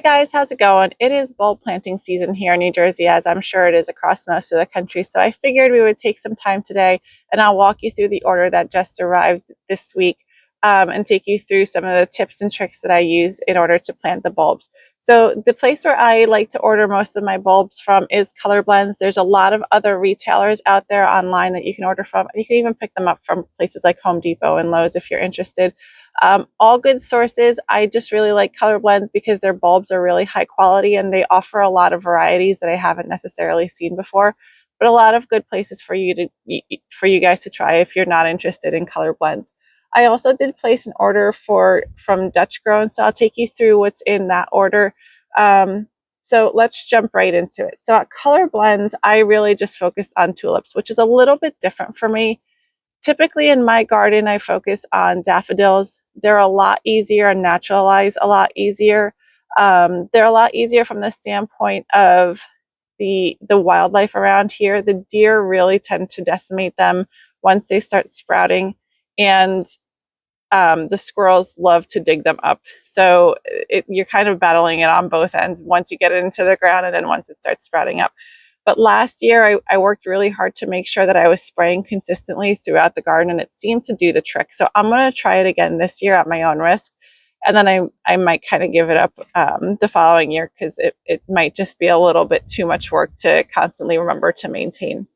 Hey guys, how's it going? It is bulb planting season here in New Jersey, as I'm sure it is across most of the country. So I figured we would take some time today and I'll walk you through the order that just arrived this week and take you through some of the tips and tricks that I use in order to plant the bulbs. So the place where I like to order most of my bulbs from is Color Blends. There's a lot of other retailers out there online that you can order from. You can even pick them up from places like Home Depot and Lowe's if you're interested. All good sources. I just really like Color Blends because their bulbs are really high quality and they offer a lot of varieties that I haven't necessarily seen before, but a lot of good places for you guys to try if you're not interested in Color Blends. I also did place an order from Dutch Grown, so I'll take you through what's in that order. So let's jump right into it. So at Color Blends, I really just focused on tulips, which is a little bit different for me. Typically in my garden, I focus on daffodils. They're a lot easier and naturalize a lot easier. They're a lot easier from the standpoint of the wildlife around here. The deer really tend to decimate them once they start sprouting, and the squirrels love to dig them up. So you're kind of battling it on both ends once you get it into the ground and then once it starts sprouting up. But last year, I worked really hard to make sure that I was spraying consistently throughout the garden, and it seemed to do the trick. So I'm going to try it again this year at my own risk. And then I might kind of give it up the following year because it might just be a little bit too much work to constantly remember to maintain.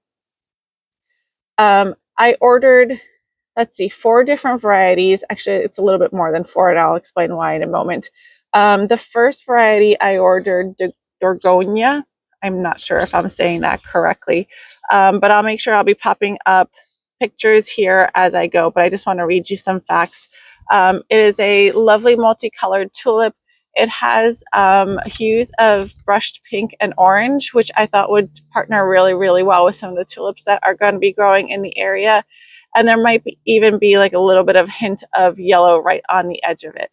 I ordered, let's see, 4 different varieties. Actually, it's a little bit more than 4, and I'll explain why in a moment. The first variety I ordered, Dorgonia. I'm not sure if I'm saying that correctly, but I'll make sure I'll be popping up pictures here as I go, but I just want to read you some facts. It is a lovely multicolored tulip. It has hues of brushed pink and orange, which I thought would partner really, really well with some of the tulips that are going to be growing in the area. And there might even be like a little bit of hint of yellow right on the edge of it.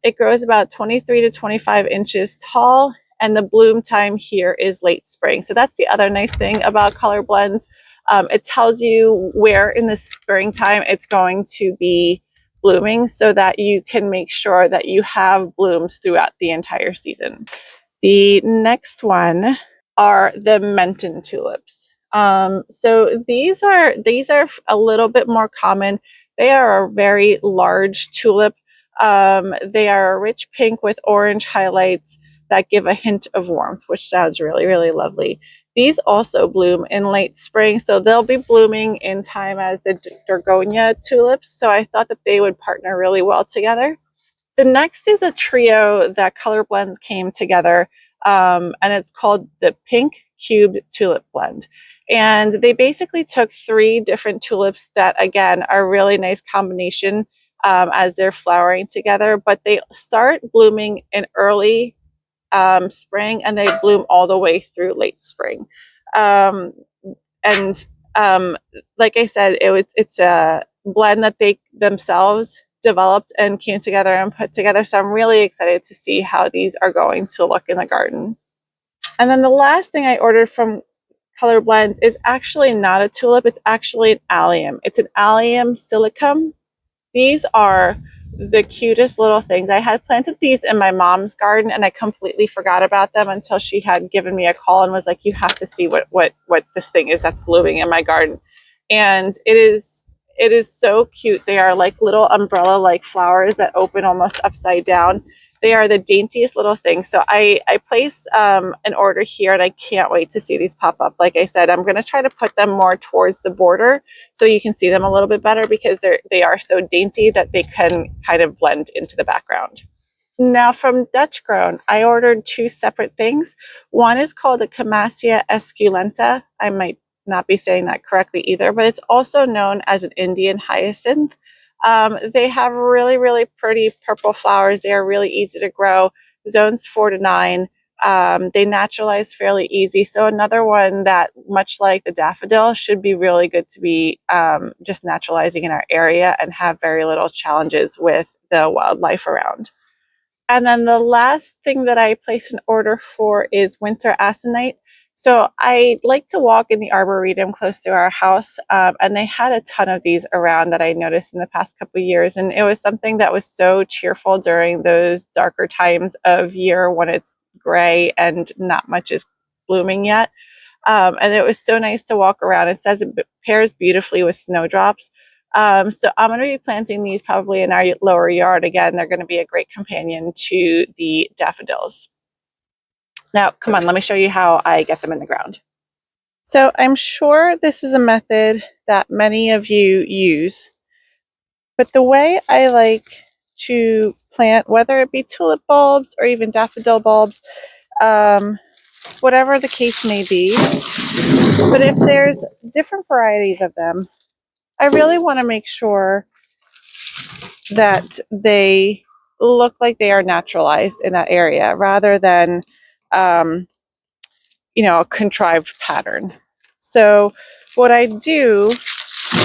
It grows about 23 to 25 inches tall, and the bloom time here is late spring. So that's the other nice thing about Color Blends. It tells you where in the springtime it's going to be blooming so that you can make sure that you have blooms throughout the entire season. The next one are the Menton tulips. So these are a little bit more common. They are a very large tulip. They are a rich pink with orange highlights that give a hint of warmth, which sounds really, really lovely. These also bloom in late spring, so they'll be blooming in time as the Dorgonia tulips. So I thought that they would partner really well together. The next is a trio that Color Blends came together, and it's called the Pink Cube Tulip Blend. And they basically took 3 different tulips that, again, are a really nice combination as they're flowering together, but they start blooming in early spring and they bloom all the way through late spring. Um, and like I said, it's a blend that they themselves developed and came together and put together. So I'm really excited to see how these are going to look in the garden. And then the last thing I ordered from Color Blends is actually not a tulip. It's actually an allium. It's an allium silicum. These are the cutest little things. I had planted these in my mom's garden and I completely forgot about them until she had given me a call and was like, you have to see what this thing is that's blooming in my garden. And it is so cute. They are like little umbrella like flowers that open almost upside down. They are the daintiest little things. So I placed an order here and I can't wait to see these pop up. Like I said, I'm going to try to put them more towards the border so you can see them a little bit better because they are so dainty that they can kind of blend into the background. Now from Dutch Grown, I ordered 2 separate things. One is called the Camassia esculenta. I might not be saying that correctly either, but it's also known as an Indian hyacinth. They have really, really pretty purple flowers. They are really easy to grow, zones 4 to 9. They naturalize fairly easy. So another one that, much like the daffodil, should be really good to be just naturalizing in our area and have very little challenges with the wildlife around. And then the last thing that I placed an order for is winter aconite. So I like to walk in the Arboretum close to our house, and they had a ton of these around that I noticed in the past couple of years, and it was something that was so cheerful during those darker times of year when it's gray and not much is blooming yet. And it was so nice to walk around. It says it pairs beautifully with snowdrops. So I'm going to be planting these probably in our lower yard again. They're going to be a great companion to the daffodils. Now, come on, let me show you how I get them in the ground. So I'm sure this is a method that many of you use, but the way I like to plant, whether it be tulip bulbs or even daffodil bulbs, whatever the case may be, but if there's different varieties of them, I really want to make sure that they look like they are naturalized in that area rather than, a contrived pattern. So what I do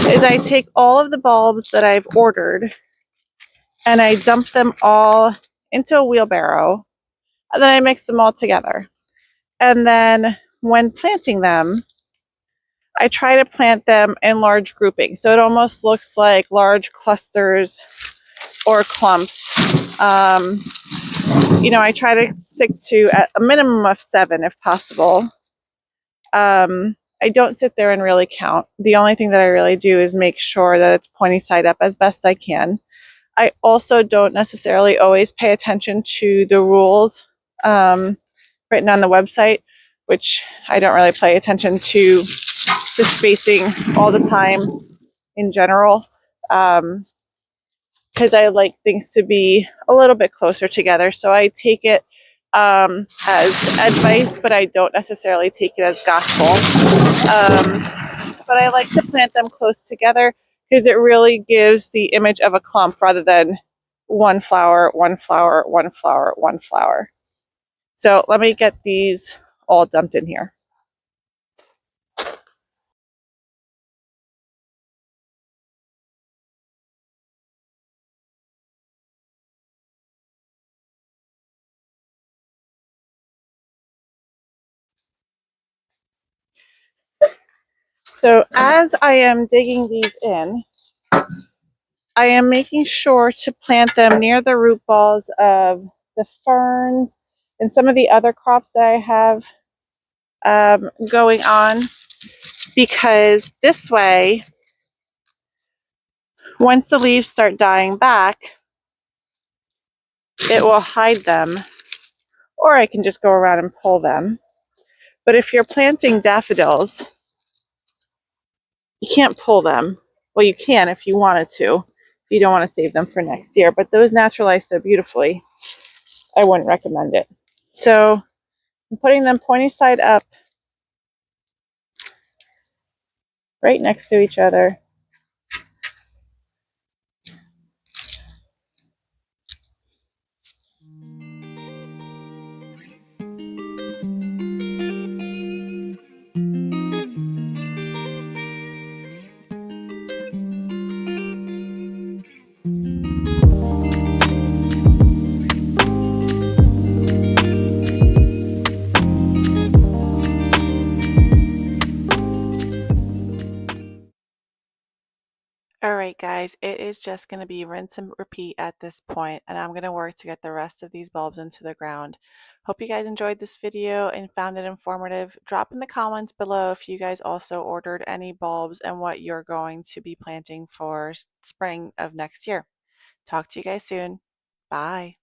is I take all of the bulbs that I've ordered and I dump them all into a wheelbarrow, and then I mix them all together. And then when planting them, I try to plant them in large groupings. So it almost looks like large clusters or clumps. I try to stick to a minimum of 7 if possible. I don't sit there and really count. The only thing that I really do is make sure that it's pointy side up as best I can. I also don't necessarily always pay attention to the rules written on the website, which I don't really pay attention to the spacing all the time in general, because I like things to be a little bit closer together. So I take it as advice, but I don't necessarily take it as gospel. But I like to plant them close together because it really gives the image of a clump rather than one flower, one flower, one flower, one flower. So let me get these all dumped in here. So as I am digging these in, I am making sure to plant them near the root balls of the ferns and some of the other crops that I have going on, because this way, once the leaves start dying back, it will hide them, or I can just go around and pull them. But if you're planting daffodils, you can't pull them. Well, you can if you wanted to. If you don't want to save them for next year, but those naturalize so beautifully, I wouldn't recommend it. So I'm putting them pointy side up right next to each other. All right, guys, it is just going to be rinse and repeat at this point, and I'm going to work to get the rest of these bulbs into the ground. Hope you guys enjoyed this video and found it informative. Drop in the comments below if you guys also ordered any bulbs and what you're going to be planting for spring of next year. Talk to you guys soon. Bye.